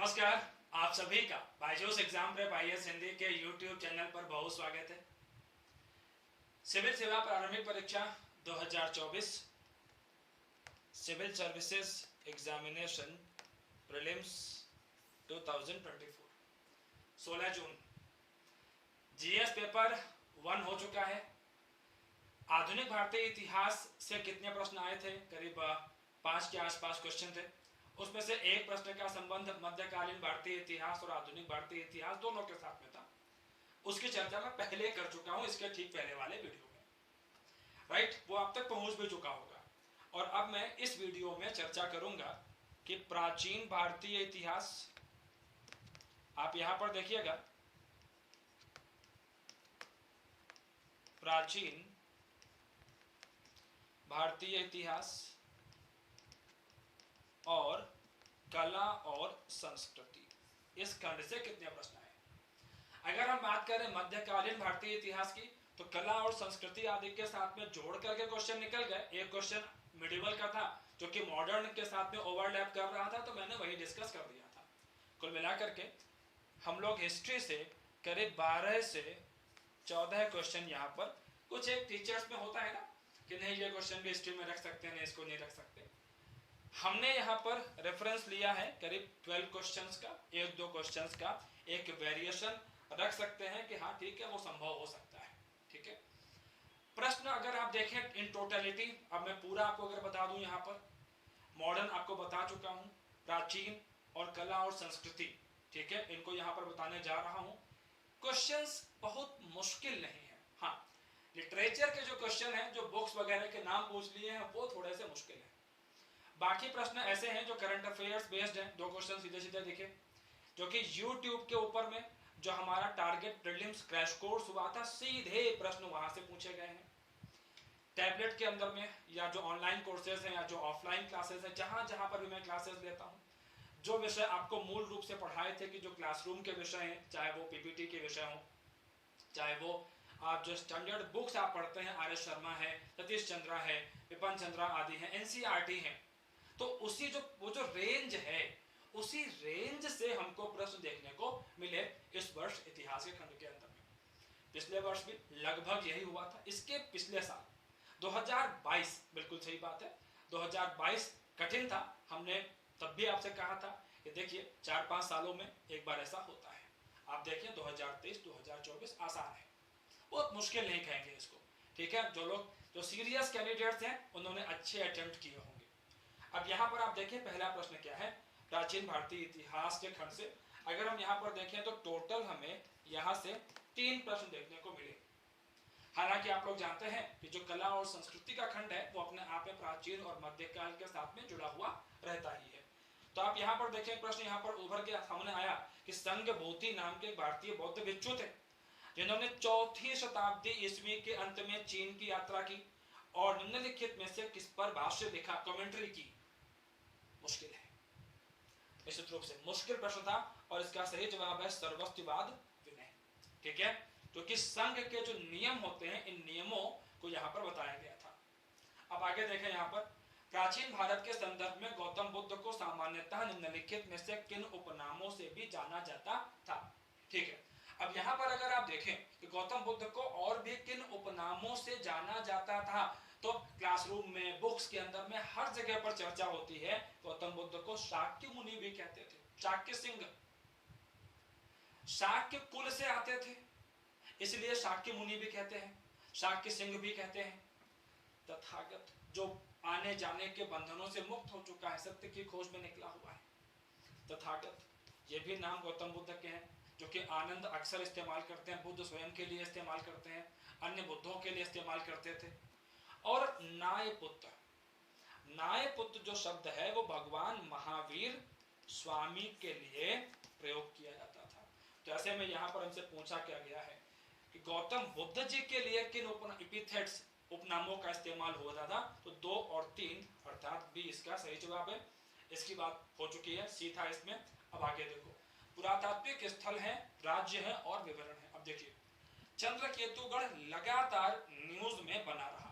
नमस्कार। आप सभी का Byju's exam prep IAS Hindi के यूट्यूब चैनल पर बहुत स्वागत है। सिविल सेवा प्रारंभिक परीक्षा 2024 सिविल सर्विसेज एग्जामिनेशन प्रीलिम्स 2024 16 जून जीएस पेपर 1 हो चुका है। आधुनिक भारतीय इतिहास से कितने प्रश्न आए थे? करीब 5 के आसपास क्वेश्चन थे। उसमें से एक प्रश्न का संबंध मध्यकालीन भारतीय इतिहास और आधुनिक भारतीय इतिहास दोनों के साथ में था। उसकी चर्चा मैं पहले कर चुका हूं इसके ठीक पहले वाले वीडियो में, राइट? वो आप तक पहुंच भी चुका होगा। और अब मैं इस वीडियो में चर्चा करूंगा कि प्राचीन भारतीय इतिहास, आप यहां पर देखिएगा, प्राचीन भारतीय इतिहास और कला और संस्कृति, इस खंड से कितने प्रश्न आए। अगर हम बात करें मध्यकालीन भारतीय इतिहास की, तो कला और संस्कृति आदि के साथ में जोड़ करके क्वेश्चन निकल गए। एक क्वेश्चन मिडिवल का था जो कि मॉडर्न के साथ में ओवरलैप कर रहा था, तो मैंने वही डिस्कस कर दिया था। कुल मिलाकर के हम लोग हिस्ट्री से करीब 12 से 14 क्वेश्चन यहाँ पर, कुछ एक टीचर्स में होता है ना कि नहीं ये क्वेश्चन भी हिस्ट्री में रख सकते हैं, नहीं इसको नहीं रख सकते। हमने यहाँ पर रेफरेंस लिया है करीब 12 क्वेश्चंस का, एक दो क्वेश्चंस का एक वेरिएशन रख सकते हैं कि हाँ ठीक है वो संभव हो सकता है। ठीक है, प्रश्न अगर आप देखें इन टोटलिटी, अब मैं पूरा आपको अगर बता दूं, यहाँ पर मॉडर्न आपको बता चुका हूं, प्राचीन और कला और संस्कृति, ठीक है, इनको यहाँ पर बताने जा रहा हूं। क्वेश्चंस बहुत मुश्किल नहीं है। हाँ, लिटरेचर के जो क्वेश्चन है, जो बुक्स वगैरह के नाम पूछ लिए हैं, वो थोड़े से मुश्किल है। बाकी प्रश्न ऐसे हैं जो करंट अफेयर्स बेस्ड हैं। दो क्वेश्चन सीधे सीधे दिखे जो कि YouTube के ऊपर में जो हमारा टारगेट प्रीलिम्स क्रैश कोर्स हुआ था, सीधे प्रश्न वहां से पूछे गए हैं। टैबलेट के अंदर में या जो ऑनलाइन कोर्सेज हैं या जो ऑफलाइन क्लासेस हैं, जहां जहां पर भी मैं क्लासेस लेता हूं, जो विषय आपको मूल रूप से पढ़ाए थे कि जो क्लासरूम के विषय हैं, चाहे वो पीपीटी के विषय हो, चाहे वो आप जो स्टैंडर्ड बुक्स आप पढ़ते हैं, आर एस शर्मा है, सतीश चंद्रा है, विपिन चंद्रा आदि हैं, एनसीईआरटी है, तो उसी जो वो जो रेंज है, उसी रेंज से हमको प्रश्न देखने को मिले इस वर्ष इतिहास के खंड के अंदर में। पिछले वर्ष भी लगभग यही हुआ था। इसके पिछले साल 2022, बिल्कुल सही बात है, 2022 कठिन था। हमने तब भी आपसे कहा था कि देखिए 4-5 सालों में एक बार ऐसा होता है। आप देखिए 2023 2024 आसान है, बहुत मुश्किल नहीं कहेंगे इसको। ठीक है, जो लोग जो सीरियस कैंडिडेट्स हैं उन्होंने अच्छे अटेम्प्ट किए होंगे। अब यहाँ पर आप देखिए पहला प्रश्न क्या है, प्राचीन भारतीय इतिहास के खंड से अगर हम यहाँ पर देखें तो टोटल हमें यहाँ से 3 प्रश्न देखने को मिले। हालांकि आप लोग जानते हैं कि जो कला और संस्कृति का खंड है वो अपने आप में प्राचीन और मध्यकाल के साथ में जुड़ा हुआ रहता ही है। तो आप यहाँ पर देखें प्रश्न यहाँ पर उभर के सामने आया कि संघभूति नाम के भारतीय बौद्ध भिक्षु थे जिन्होंने 4वीं शताब्दी ईस्वी के अंत में चीन की यात्रा की और निम्नलिखित में से किस पर भाष्य लिखा, कमेंट्री की। मुश्किल है, निश्चित रूप से मुश्किल प्रश्न था और इसका सही जवाब है सर्वस्तिवाद विनय। ठीक है, क्योंकि संघ के जो नियम होते हैं, इन नियमों को यहाँ पर बताया गया था। अब आगे देखें, यहाँ पर प्राचीन भारत के संदर्भ में गौतम बुद्ध को सामान्यतः निम्नलिखित में से किन उपनामों से भी जाना जाता था। ठीक है, अब यहाँ पर अगर आप देखें कि गौतम बुद्ध को और भी किन उपनामों से जाना जाता था, तो क्लासरूम में, बुक्स के अंदर में हर जगह पर चर्चा होती है। गौतम बुद्ध को शाक्य मुनि भी कहते थे, शाक्य सिंह, शाक्य कुल से आते थे इसलिए शाक्य मुनि भी कहते हैं, शाक्य सिंह भी कहते हैं। तथागत जो आने जाने के बंधनों से मुक्त हो चुका है, सत्य की खोज में निकला हुआ है, तथागत, ये भी नाम गौतम बुद्ध के हैं, जो कि आनंद अक्सर इस्तेमाल करते हैं, बुद्ध स्वयं के लिए इस्तेमाल करते हैं, अन्य बुद्धों के लिए इस्तेमाल करते थे। और नायपुत्र, नायपुत्र जो शब्द है वो भगवान महावीर स्वामी के लिए प्रयोग किया जाता था। तो ऐसे में यहाँ पर हमसे पूछा क्या गया है कि गौतम बुद्ध जी के लिए किन एपिथेट्स, उपनामों का इस्तेमाल हो रहा था, तो 2 और 3 अर्थात बी इसका सही जवाब है। इसकी बात हो चुकी है सीधा इसमें। अब आगे देखो, पुरातात्विक स्थल है, राज्य है और विवरण है। अब देखिए, चंद्रकेतुगढ़ लगातार न्यूज में बना रहा,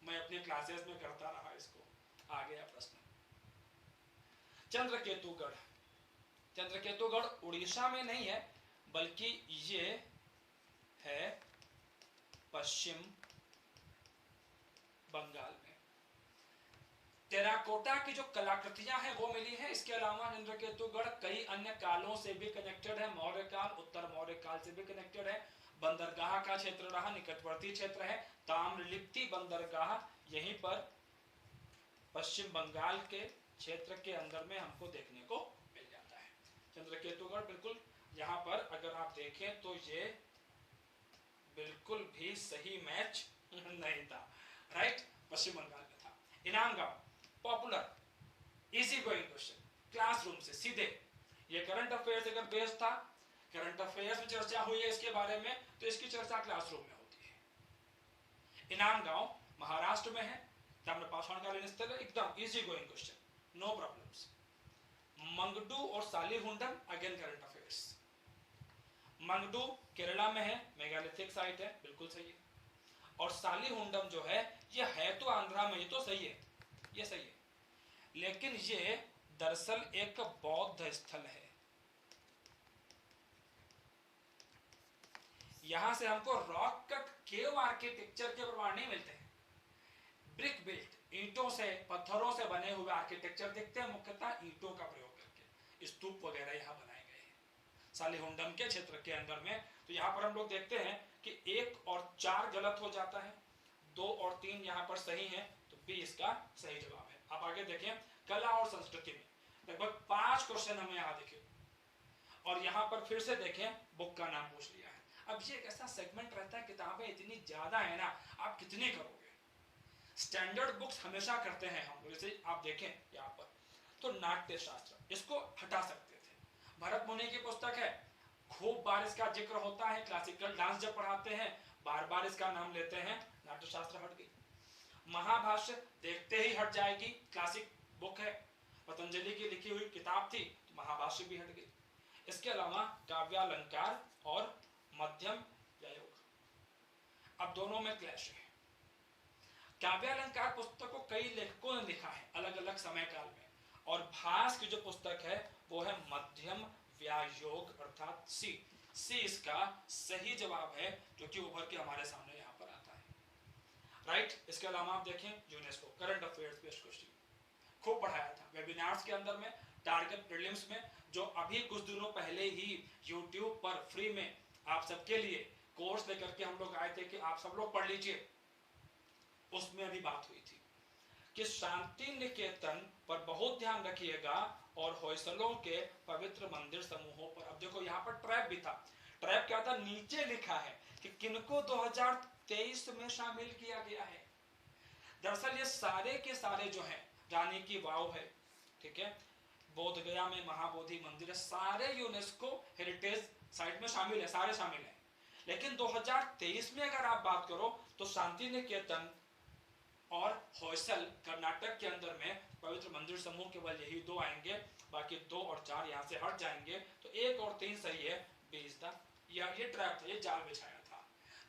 मैं अपने क्लासेस में करता रहा इसको। आ गया प्रश्न, चंद्रकेतुगढ़ चंद्रकेतुगढ़ उड़ीसा में नहीं है, बल्कि ये है पश्चिम बंगाल में। टेराकोटा की जो कलाकृतियां हैं वो मिली है। इसके अलावा चंद्रकेतुगढ़ कई अन्य कालों से भी कनेक्टेड है। मौर्य काल, उत्तर मौर्य काल से भी कनेक्टेड है। बंदरगाह का क्षेत्र रहा, निकटवर्ती क्षेत्र है। ताम्रलिप्ति बंदरगाह यहीं पर पश्चिम बंगाल के क्षेत्र के अंदर में हमको देखने को मिल जाता है। चंद्रकेतुगढ़ बिल्कुल यहाँ पर अगर आप देखें तो ये बिल्कुल भी सही मैच नहीं था, राइट, पश्चिम बंगाल में था। इनाम गांव popular easy going question, classroom से सीधे। ये करंट अफेयर्स अगर बेस्ड था, करंट अफेयर्स में चर्चा हुई है इसके बारे में, तो इसकी चर्चा क्लासरूम में होती है। इनाम गांव महाराष्ट्र में है, पाषाणकालीन स्थल है, एकदम easy going question, no problems. Mangadu और Salihundam again current affairs. Mangadu Kerala में है, मेगालिथिक साइट है, बिल्कुल सही है। और सालीहुंडम जो है ये है तो आंध्रा में, ये तो सही है, ये सही है, लेकिन ये दरअसल एक बौद्ध स्थल है। यहां से हमको रॉक कट केव आर्किटेक्चर के प्रमाण नहीं मिलते हैं। ब्रिक बिल्ट, ईंटों से, पत्थरों से बने हुए आर्किटेक्चर दिखते हैं, मुख्यतः ईंटों का प्रयोग करके स्तूप वगैरह यहाँ बनाए गए हैं सालीहुंडम के क्षेत्र के अंदर में। तो यहाँ पर हम लोग देखते हैं कि 1 और 4 गलत हो जाता है, 2 और 3 यहाँ पर सही है, तो बी इसका सही जवाब है। आप आगे देखें, कला और संस्कृति में लगभग 5 क्वेश्चन हमें यहाँ दिखे, और यहाँ पर फिर से देखें बुक का नाम पूछ लिया है। अब ये एक ऐसा सेगमेंट रहता है, किताबें इतनी ज्यादा है ना, आप कितनी करोगे। स्टैंडर्ड बुक्स हमेशा करते हैं हम, जैसे आप देखें यहाँ पर तो नाट्य शास्त्र, इसको हटा सकते थे। भरत मुनि की पुस्तक है, खूब बार इसका जिक्र होता है, क्लासिकल डांस जब पढ़ाते हैं बार बार इसका नाम लेते हैं, नाट्य शास्त्र हट गई। महाभाष्य देखते ही हट जाएगी, क्लासिक बुक है, पतंजलि की लिखी हुई किताब थी, तो महाभाष्य भी हट गई। इसके अलावा काव्यालंकार और मध्यम योग, अब दोनों में क्लैश है। काव्यालंकार पुस्तक को कई लेखकों ने लिखा है अलग अलग समय काल में, और भास की जो पुस्तक है वो है मध्यम व्यायोग अर्थात सी। सी इसका सही जवाब है, जो कि उभर के हमारे सामने यहाँ पर आता है, राइट। इसके अलावा आप देखें UNESCO current affairs based question खूब पढ़ाया था वेबिनार्स के अंदर में, टारगेट प्रीलिम्स में, जो अभी कुछ दिनों पहले ही यूट्यूब पर फ्री में आप सबके लिए कोर्स लेकर के हम लोग आए थे कि आप सब लोग पढ़ लीजिए। उसमें अभी बात हुई थी कि शांति निकेतन पर बहुत ध्यान रखिएगा और होयसलों के पवित्र मंदिर समूहों पर। अब देखो यहाँ पर ट्रैप भी था। ट्रैप क्या था, नीचे लिखा है कि किनको 2023 में शामिल किया गया है। दरअसल ये सारे के सारे जो हैं, रानी की वाव है, ठीक है, बोध गया में महाबोधि मंदिर है, सारे यूनेस्को हेरिटेज साइट में शामिल है, सारे शामिल हैं। लेकिन 2023 में अगर आप बात करो तो शांति निकेतन और होयसल कर्नाटक के अंदर में पवित्र मंदिर समूह केवल यही 2 आएंगे, बाकी 2 और 4 यहाँ से हट जाएंगे, तो 1 और 3 सही है, बीस दा। ये ट्रैप था, ये जाल बिछाया था।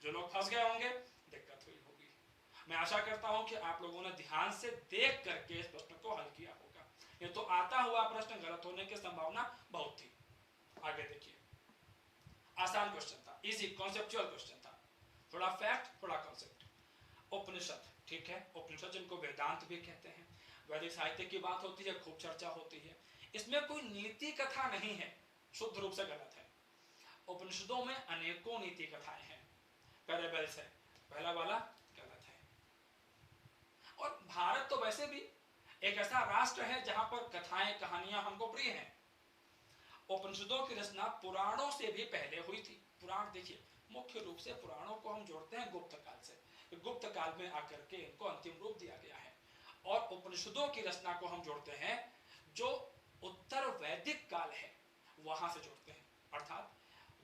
जो लोग फंस गए होंगे दिक्कत हुई होगी। मैं आशा करता हूं कि आप लोगों ने ध्यान से देख करके इस प्रश्न को हल किया होगा। ये तो आता हुआ प्रश्न गलत होने की संभावना बहुत थी। आगे देखिए, आसान क्वेश्चन था, इजी कॉन्सेप्चुअल क्वेश्चन था, थोड़ा फैक्ट थोड़ा कॉन्सेप्ट। उपनिषद, ठीक है, उपनिषद जिनको वेदांत भी कहते हैं, वैदिक साहित्य की बात होती है, खूब चर्चा होती है। इसमें कोई नीति कथा नहीं है, शुद्ध रूप से गलत है। उपनिषदों में अनेकों नीति कथाएं हैं, पैराबल्स है, पहला वाला गलत है। और भारत तो वैसे भी एक ऐसा राष्ट्र है जहां पर कथाएं कहानियां हमको प्रिय हैं। उपनिषदों की रचना पुराणों से भी पहले हुई थी। पुराण देखिए, मुख्य रूप से पुराणों को हम जोड़ते हैं गुप्त काल से, गुप्त काल में आकर के इनको अंतिम रूप दिया गया है। और उपनिषदों की रचना को हम जोड़ते हैं जो उत्तर वैदिक काल है वहां से जोड़ते हैं, अर्थात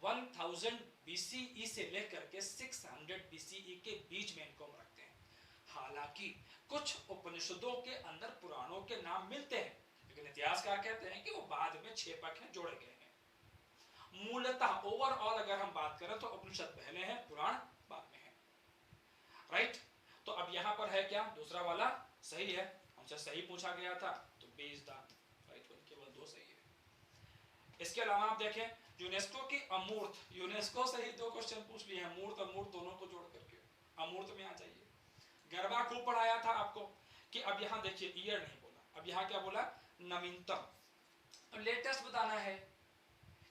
1000 BCE से लेकर के 600 BCE के बीच में इनको हम रखते हैं। हालांकि कुछ उपनिषदों के अंदर पुराणों के नाम मिलते हैं, लेकिन इतिहासकार कहते हैं कि वो बाद में छेपक हैं, जोड़े गए हैं। मूलतः ओवरऑल अगर हम बात करें तो उपनिषद पहले हैं, पुराण बाद में है, राइट। तो अब यहां पर है क्या, दूसरा वाला सही है, हमसे सही पूछा गया था, तो 20 दा राइट वन, केवल 2 सही है। इसके अलावा आप देखें यूनेस्को की अमूर्त, यूनेस्को से ही 2 क्वेश्चन पूछ लिए हैं, मूर्त अमूर्त दोनों को जोड़ करके। अमूर्त में आ जाइए, गरबा खूब पढ़ाया था आपको कि अब यहां देखिए ईयर नहीं बोला, अब यहां क्या बोला, नवीनतम। लेटेस्ट बताना है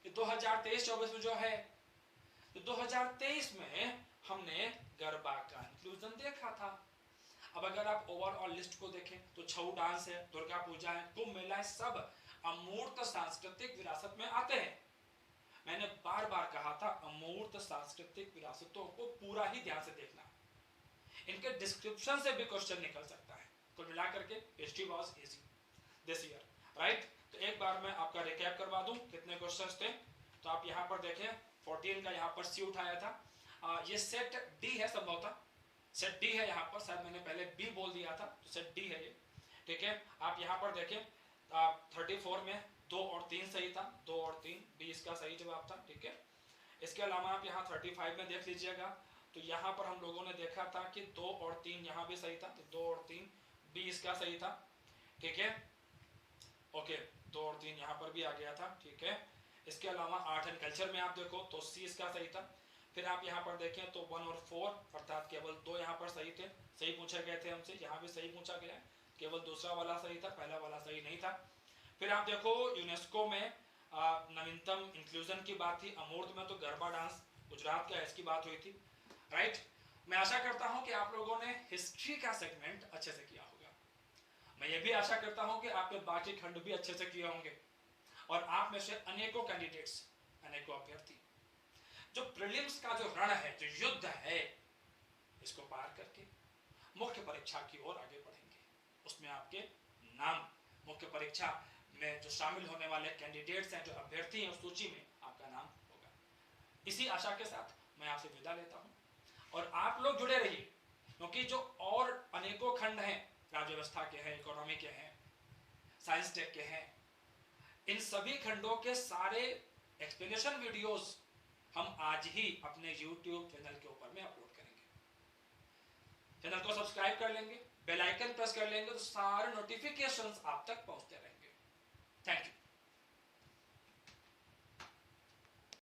कि 2023-24 में जो है, तो 2023 में हमने गरबा का इंक्लूजन देखा था। अब अगर आप ओवरऑल लिस्ट को देखें तो छऊ डांस है, दुर्गा पूजा है, कुंभ मेला है, सब अमूर्त सांस्कृतिक विरासत में आते हैं। मैंने बार बार कहा था अमूर्त सांस्कृतिक विरासतों को पूरा ही ध्यान से देखना, इनके डिस्क्रिप्शन से भी क्वेश्चन निकल सकता है। कुल मिलाकर के history was easy this year, right. तो एक बार मैं आपका रिकैप करवा दूं कितने क्वेश्चंस थे। तो आप यहां पर देखें 14 का यहां पर सी उठाया था, ये सेट डी है संभवतः, सेट डी है यहाँ पर, शायद मैंने पहले बी बोल दिया था, तो सेट डी है ये, ठीक है। आप यहाँ पर देखें 34 में 2 और 3 सही था, 2 और 3 बी इसका सही जवाब था, ठीक है। इसके अलावा आप यहाँ 35 में देख लीजिएगा, तो यहाँ पर हम लोगों ने देखा था कि 2 और 3 यहाँ भी सही था, तो 2 और 3 बी इसका सही था, ठीक है, ओके। 2 और 3 यहाँ पर भी आ गया था, ठीक है। इसके अलावा आर्ट एंड कल्चर में आप देखो तो सी इसका सही था। फिर आप यहाँ पर देखें तो 1 और 4 अर्थात केवल 2 यहाँ पर सही थे, सही पूछे गए थे हमसे, यहाँ भी सही पूछा गया है, केवल दूसरा वाला सही था, पहला वाला सही नहीं था। फिर आप देखो यूनेस्को में नवीनतम इंक्लूजन की बात थी, अमूर्त में तो गरबा डांस गुजरात का इसकी बात हुई थी, राइट। मैं आशा करता हूँ कि आप लोगों ने हिस्ट्री का सेगमेंट अच्छे से किया होगा। मैं ये भी आशा करता हूँ कि आपके बाकी खंड भी अच्छे से किए होंगे, और आप में से अनेकों कैंडिडेट्स, अनेकों अभ्यर्थी जो प्रीलिम्स का जो रण है, जो युद्ध है, इसको पार करके मुख्य परीक्षा की ओर आगे बढ़ेंगे। उसमें आपके नाम मुख्य परीक्षा में जो शामिल होने वाले कैंडिडेट्स हैं, जो अभ्यर्थी हैं, उस सूची में आपका नाम होगा। इसी आशा के साथ मैं आपसे विदा लेता हूं, और आप लोग जुड़े रहिए, क्योंकि जो और अनेकों खंड हैं, राज्य व्यवस्था के हैं, इकोनॉमी के हैं, साइंस टेक के हैं, इन सभी खंडों के सारे एक्सप्लेनेशन वीडियोस हम आज ही अपने YouTube चैनल के ऊपर में अपलोड करेंगे। चैनल को सब्सक्राइब कर लेंगे, बेल आइकन प्रेस कर लेंगे, तो सारे नोटिफिकेशंस आप तक पहुंचते रहेंगे। Thank you.